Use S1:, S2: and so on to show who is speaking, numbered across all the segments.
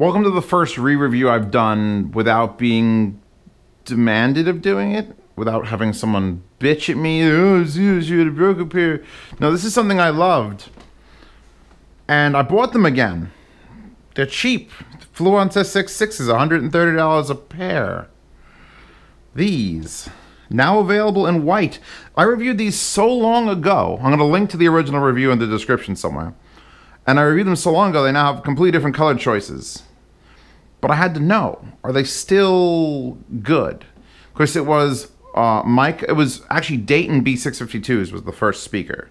S1: Welcome to the first re-review I've done without being demanded of doing it, without having someone bitch at me. Oh, Zeus, you had a broken pair. No, this is something I loved. And I bought them again. They're cheap. Fluance SX6 is $130 a pair. These. Now available in white. I reviewed these so long ago. I'm going to link to the original review in the description somewhere. And I reviewed them so long ago, they now have completely different color choices. But I had to know, are they still good? Of course, it was it was actually Dayton B652s was the first speaker.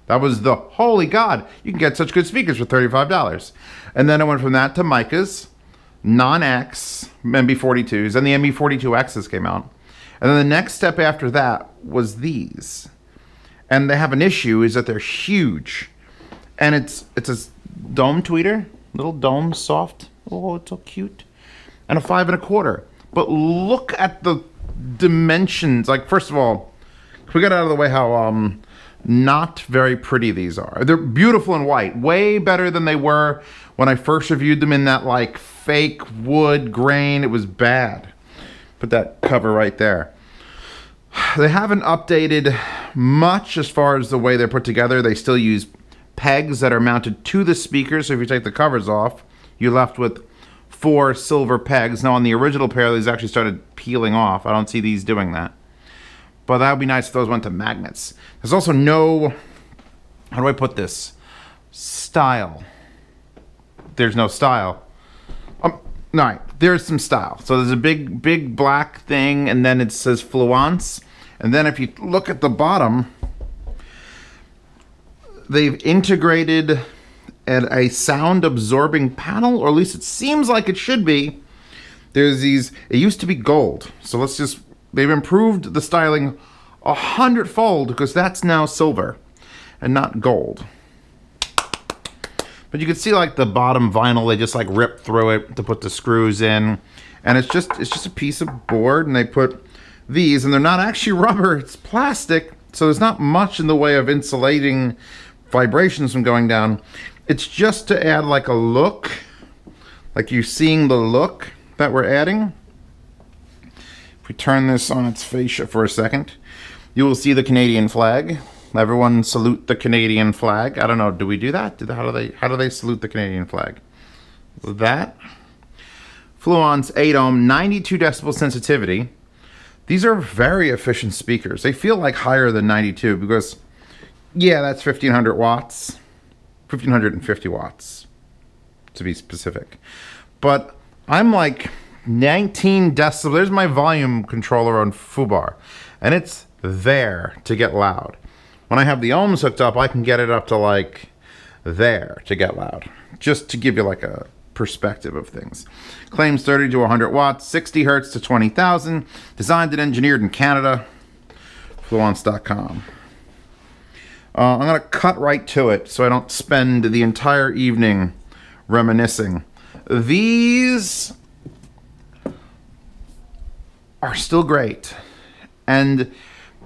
S1: That was the, holy God, you can get such good speakers for $35. And then I went from that to Micas, non-X, MB42s, and the MB42Xs came out. And then the next step after that was these. And they have an issue, is that they're huge. And it's a dome tweeter, little dome, soft. Oh, it's so cute. And a 5 1/4. But look at the dimensions. Like, first of all, can we get out of the way how not very pretty these are? They're beautiful in white. Way better than they were when I first reviewed them in that, like, fake wood grain. It was bad. Put that cover right there. They haven't updated much as far as the way they're put together. They still use pegs that are mounted to the speakers. So if you take the covers off, you're left with 4 silver pegs. Now on the original pair, these actually started peeling off. I don't see these doing that. But that would be nice if those went to magnets. There's also no, how do I put this? Style. There's no style. No, there's some style. So there's a big black thing, and then it says Fluance. And then if you look at the bottom, they've integrated a sound absorbing panel, or at least it seems like it should be. There's these, it used to be gold. So they've improved the styling 100-fold because that's now silver and not gold. But you can see like the bottom vinyl, they just like rip through it to put the screws in. And it's just a piece of board, and they put these, and they're not actually rubber, it's plastic. So there's not much in the way of insulating vibrations from going down. It's just to add like a look, like you're seeing the look that we're adding. If we turn this on its fascia for a second, you will see the Canadian flag. Everyone salute the Canadian flag. I don't know, do we do that? How do they salute the Canadian flag? With that. Fluance 8-ohm, 92 decibel sensitivity. These are very efficient speakers. They feel like higher than 92 because, yeah, that's 1500 watts. 1550 watts, to be specific. But I'm like 19 decibels. There's my volume controller on Fubar, and it's there to get loud. When I have the ohms hooked up, I can get it up to like there to get loud, just to give you like a perspective of things. Claims 30 to 100 watts, 60 hertz to 20,000, designed and engineered in Canada, Fluance.com. I'm going to cut right to it so I don't spend the entire evening reminiscing. These are still great. And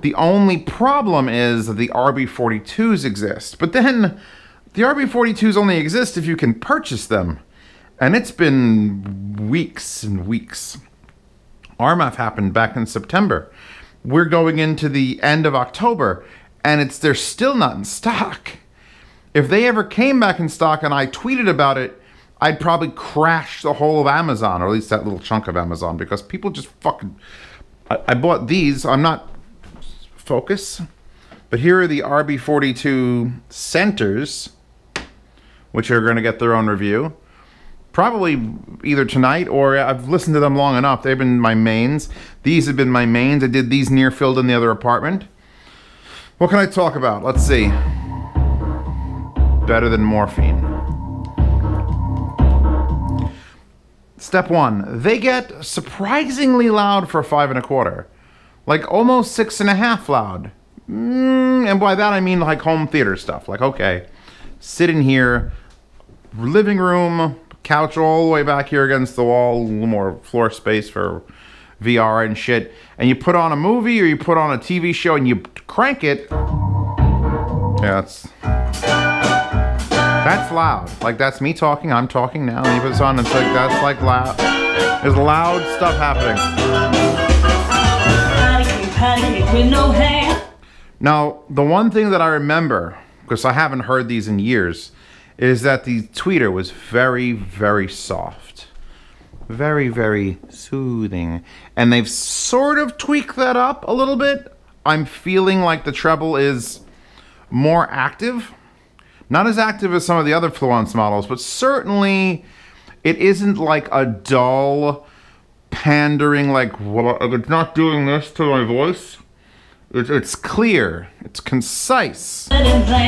S1: the only problem is that the RB42s exist. But then the RB42s only exist if you can purchase them. And it's been weeks and weeks. RMAF happened back in September. We're going into the end of October, and they're still not in stock. If they ever came back in stock and I tweeted about it, I'd probably crash the whole of Amazon, or at least that little chunk of Amazon, because people just fucking... I bought these. I'm not focus, but here are the RB42 centers, which are going to get their own review. Probably either tonight, or I've listened to them long enough. They've been my mains. These have been my mains. I did these near-filled in the other apartment. What can I talk about? Let's see. Better than morphine. Step 1. They get surprisingly loud for 5 1/4. Like almost 6.5 loud. And by that I mean like home theater stuff. Like, okay, sit in here, living room, couch all the way back here against the wall, a little more floor space for VR and shit, and you put on a movie or you put on a TV show and you crank it. Yeah, That's loud. Like, that's me talking. I'm talking now. And you put this on, it's like, that's like loud. There's loud stuff happening. Now, the one thing that I remember, because I haven't heard these in years, is that the tweeter was very, very soft. Very, very soothing. And they've sort of tweaked that up a little bit. I'm feeling like the treble is more active. Not as active as some of the other Fluance models, but certainly it isn't like a dull, pandering, like, well, it's not doing this to my voice. It's clear. It's concise. It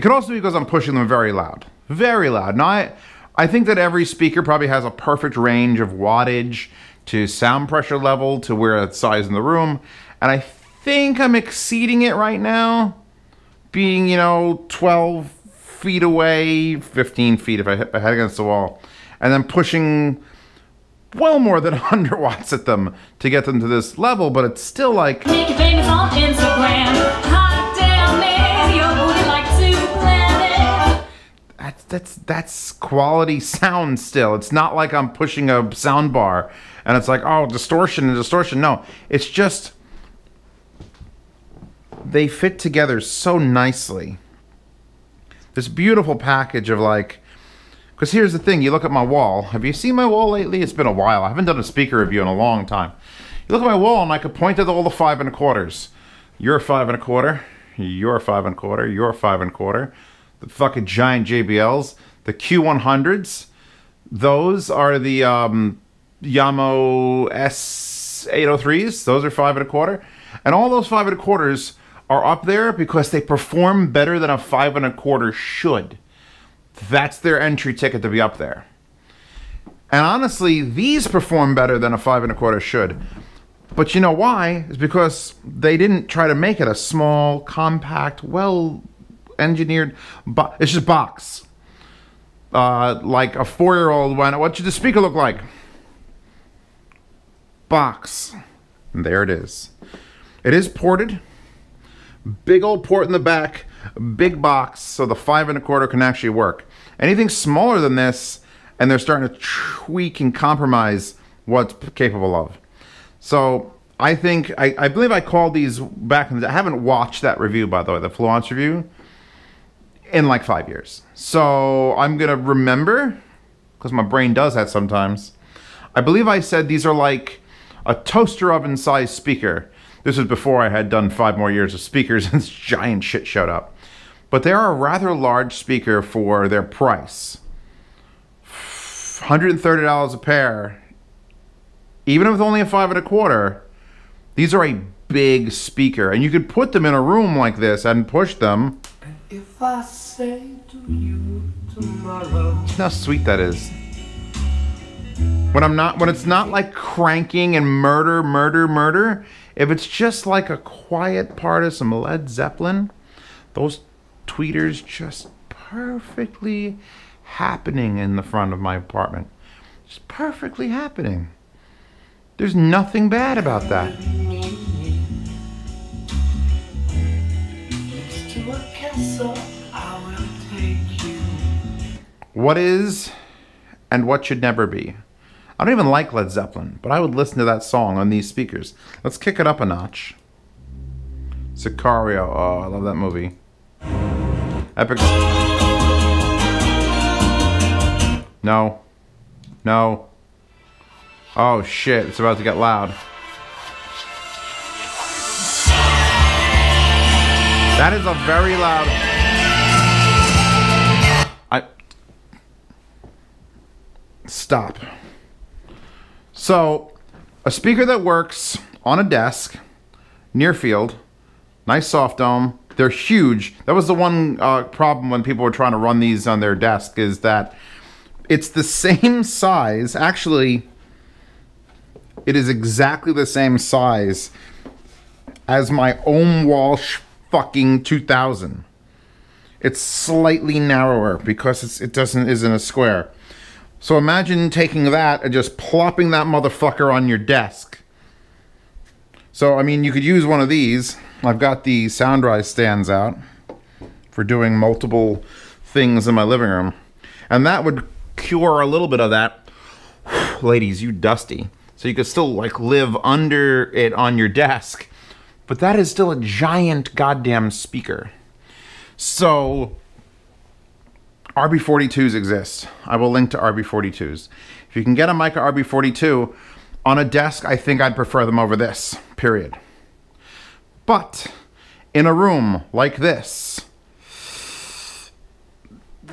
S1: could also be because I'm pushing them very loud. Very loud. Now, I think that every speaker probably has a perfect range of wattage to sound pressure level to where it's size in the room. And I think I'm exceeding it right now. Being, you know, 12 feet away, 15 feet if I hit my head against the wall. And then pushing well more than 100 watts at them to get them to this level, but it's still like... Make you famous on Instagram. Hot damn man, your booty like two planets. That's quality sound still. It's not like I'm pushing a sound bar and it's like, oh, distortion and distortion. No, it's just... They fit together so nicely. This beautiful package of like... Because here's the thing, you look at my wall. Have you seen my wall lately? It's been a while. I haven't done a speaker review in a long time. You look at my wall and I could point at all the 5 1/4s. You're 5 1/4. You're 5 1/4. You're 5 1/4. The fucking giant JBLs. The Q100s. Those are the Yamaha S803s. Those are 5 1/4. And all those 5 1/4s are up there because they perform better than a 5 1/4 should. That's their entry ticket to be up there. And honestly, these perform better than a 5 1/4 should. But you know why? It's because they didn't try to make it a small, compact, well-engineered... It's just box. Like a 4-year-old went, what should the speaker look like? Box. And there it is. It is ported. Big old port in the back. Big box, so the 5 1/4 can actually work. Anything smaller than this, and they're starting to tweak and compromise what's capable of. So I think, I believe I called these back in the day. I haven't watched that review, by the way, the Fluance review, in like 5 years. So I'm gonna remember, because my brain does that sometimes. I believe I said these are like a toaster oven sized speaker. This was before I had done 5 more years of speakers and this giant shit showed up. But they are a rather large speaker for their price. $130 a pair. Even with only a 5 1/4, these are a big speaker. And you could put them in a room like this and push them. If I say to you tomorrow. How sweet that is. When it's not like cranking and murder, if it's just like a quiet part of some Led Zeppelin, those tweeters just perfectly happening in the front of my apartment. Just perfectly happening. There's nothing bad about that. What is and what should never be. I don't even like Led Zeppelin, but I would listen to that song on these speakers. Let's kick it up a notch. Sicario. Oh, I love that movie. Epic. No. No. Oh shit, it's about to get loud. That is a very loud... Stop. So, a speaker that works on a desk, near field, nice soft dome. They're huge. That was the one problem when people were trying to run these on their desk, is that it's the same size. Actually, it is exactly the same size as my Ohm Walsh fucking 2000. It's slightly narrower because it isn't a square. So imagine taking that and just plopping that motherfucker on your desk. So, I mean, you could use one of these. I've got the sound rise stands out for doing multiple things in my living room. And that would cure a little bit of that, ladies, you dusty. So you could still like live under it on your desk. But that is still a giant goddamn speaker. So RB42s exist. I will link to RB42s. If you can get a mic RB42 on a desk, I think I'd prefer them over this, period. But in a room like this,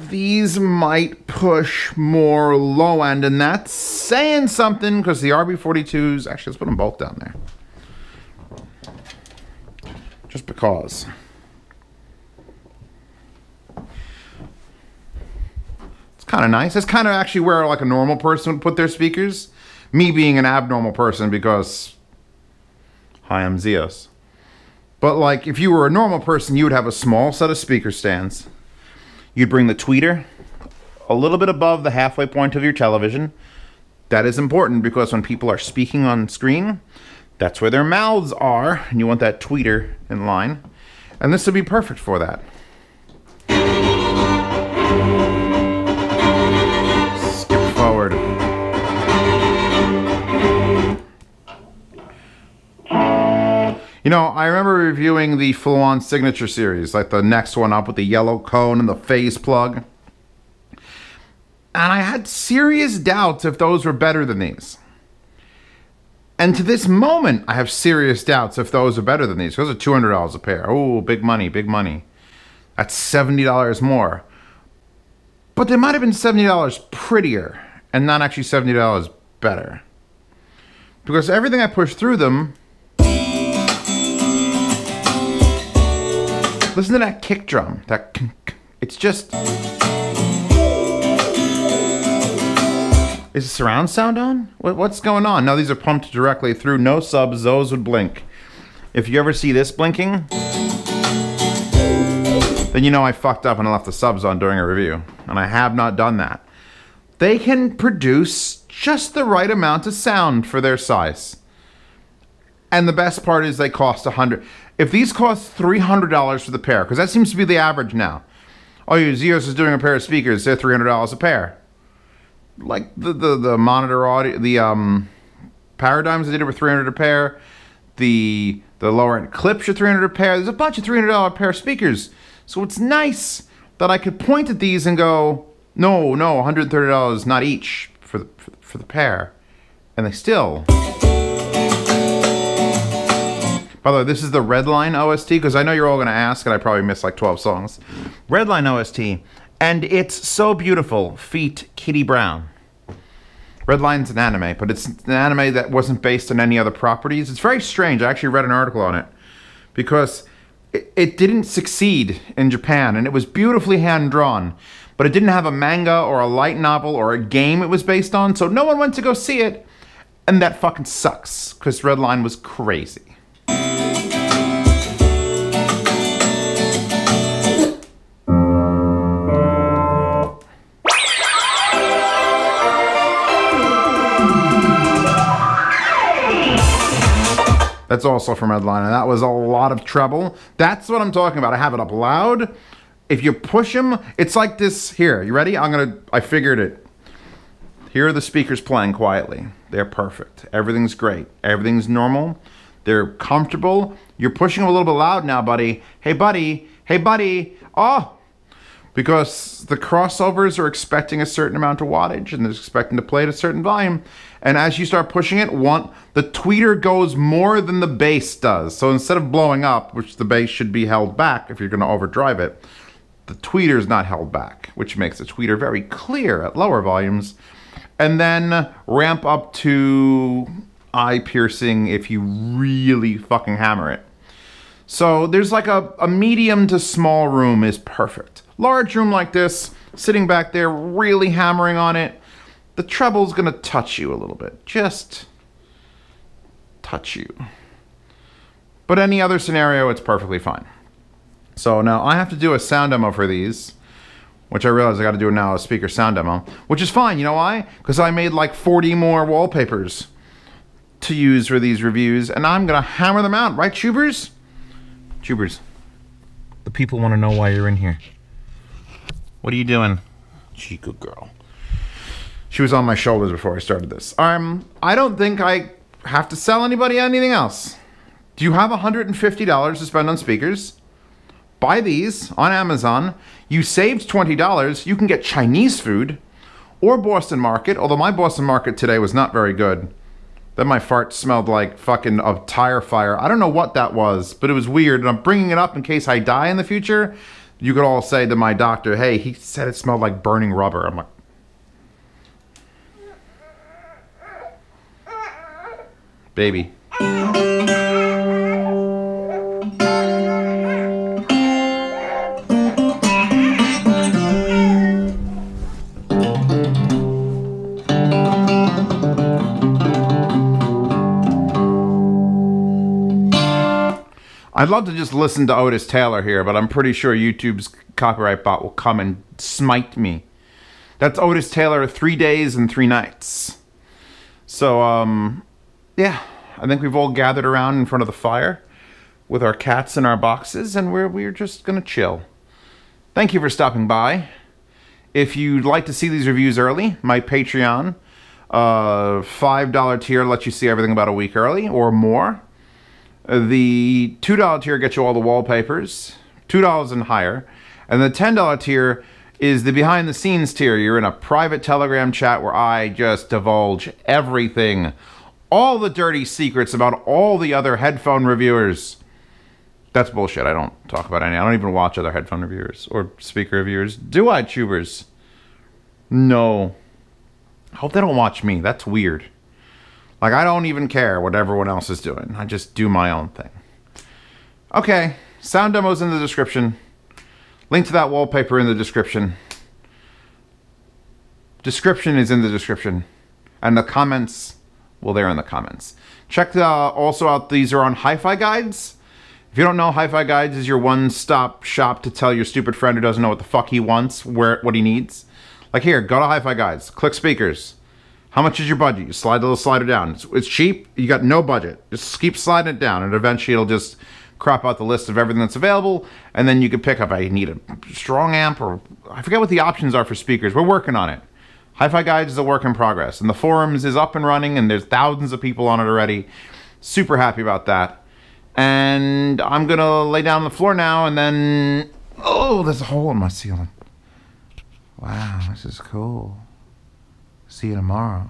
S1: these might push more low end, and that's saying something because the RB42s, actually, let's put them both down there. Just because. It's kind of nice. It's kind of actually where like a normal person would put their speakers. Me being an abnormal person because, hi, I'm Zeus. But like if you were a normal person, you would have a small set of speaker stands. You'd bring the tweeter a little bit above the halfway point of your television. That is important because when people are speaking on screen, that's where their mouths are, and you want that tweeter in line. And this would be perfect for that. Skip forward. You know, I remember reviewing the Fluance Signature series, like the next one up with the yellow cone and the phase plug. And I had serious doubts if those were better than these. And to this moment, I have serious doubts if those are better than these. Those are $200 a pair. Oh, big money, big money. That's $70 more. But they might have been $70 prettier and not actually $70 better. Because everything I pushed through them... Listen to that kick drum. It's just... Is the surround sound on? What's going on? No, these are pumped directly through. No subs. Those would blink. If you ever see this blinking, then you know I fucked up and I left the subs on during a review. And I have not done that. They can produce just the right amount of sound for their size. And the best part is they cost $100. If these cost $300 for the pair, because that seems to be the average now. Oh, Zeus is doing a pair of speakers. They're $300 a pair. Like the monitor audio, the paradigms they did were $300 a pair. The lower end clips are $300 a pair. There's a bunch of $300 a pair of speakers. So it's nice that I could point at these and go, no, $130 not each for the pair, and they still. By the way, this is the Redline OST because I know you're all gonna ask, and I probably missed like 12 songs. Redline OST. And it's so beautiful. Feet, Kitty Brown. Redline's an anime, but it's an anime that wasn't based on any other properties. It's very strange. I actually read an article on it because it didn't succeed in Japan, and it was beautifully hand-drawn, but it didn't have a manga or a light novel or a game it was based on, so no one went to go see it, and that fucking sucks because Redline was crazy. That's also from Redline, and that was a lot of treble. That's what I'm talking about. I have it up loud. If you push them, it's like this. Here, you ready? I figured it. Here are the speakers playing quietly. They're perfect. Everything's great. Everything's normal. They're comfortable. You're pushing them a little bit loud now, buddy. Hey, buddy. Hey, buddy. Oh! Because the crossovers are expecting a certain amount of wattage and they're expecting to play at a certain volume. And as you start pushing it, the tweeter goes more than the bass does. So instead of blowing up, which the bass should be held back if you're going to overdrive it, the tweeter is not held back, which makes the tweeter very clear at lower volumes. And then ramp up to eye-piercing if you really fucking hammer it. So there's like a medium to small room is perfect. Large room like this, sitting back there, really hammering on it, the treble's gonna touch you a little bit. Just touch you. But any other scenario, it's perfectly fine. So now I have to do a sound demo for these, which I realize I gotta do now a speaker sound demo, which is fine, you know why? Because I made like 40 more wallpapers to use for these reviews, and I'm gonna hammer them out, right, Tubers? Tubers, the people wanna know why you're in here. What are you doing? She good girl. She was on my shoulders before I started this. I don't think I have to sell anybody anything else. Do you have $150 to spend on speakers? Buy these on Amazon. You saved $20. You can get Chinese food or Boston Market, although my Boston Market today was not very good. Then my fart smelled like fucking a tire fire. I don't know what that was, but it was weird. And I'm bringing it up in case I die in the future. You could all say to my doctor, hey, he said it smelled like burning rubber. I'm like, baby. I'd love to just listen to Otis Taylor here, but I'm pretty sure YouTube's copyright bot will come and smite me. That's Otis Taylor, 3 days and 3 nights. So, yeah, I think we've all gathered around in front of the fire with our cats in our boxes, and we're just gonna chill. Thank you for stopping by. If you'd like to see these reviews early, my Patreon, $5 tier lets you see everything about a week early or more. The $2 tier gets you all the wallpapers, $2 and higher. And the $10 tier is the behind the scenes tier. You're in a private Telegram chat where I just divulge everything. All the dirty secrets about all the other headphone reviewers. That's bullshit. I don't talk about any. I don't even watch other headphone reviewers or speaker reviewers. Do I, tubers? No. I hope they don't watch me. That's weird. Like, I don't even care what everyone else is doing. I just do my own thing. Okay, sound demo's in the description. Link to that wallpaper in the description. Description is in the description. And the comments, well, they're in the comments. Check also out, these are on Hi-Fi Guides. If you don't know, Hi-Fi Guides is your one-stop shop to tell your stupid friend who doesn't know what the fuck he wants, what he needs. Like here, go to Hi-Fi Guides, click speakers. How much is your budget? You slide the little slider down. It's cheap. You got no budget. Just keep sliding it down, and eventually it'll just crop out the list of everything that's available, and then you can pick up, I need a strong amp, or I forget what the options are for speakers. We're working on it. Hi-Fi Guides is a work in progress, and the forums is up and running, and there's thousands of people on it already. Super happy about that. And I'm going to lay down on the floor now, and then... Oh, there's a hole in my ceiling. Wow, this is cool. See you tomorrow.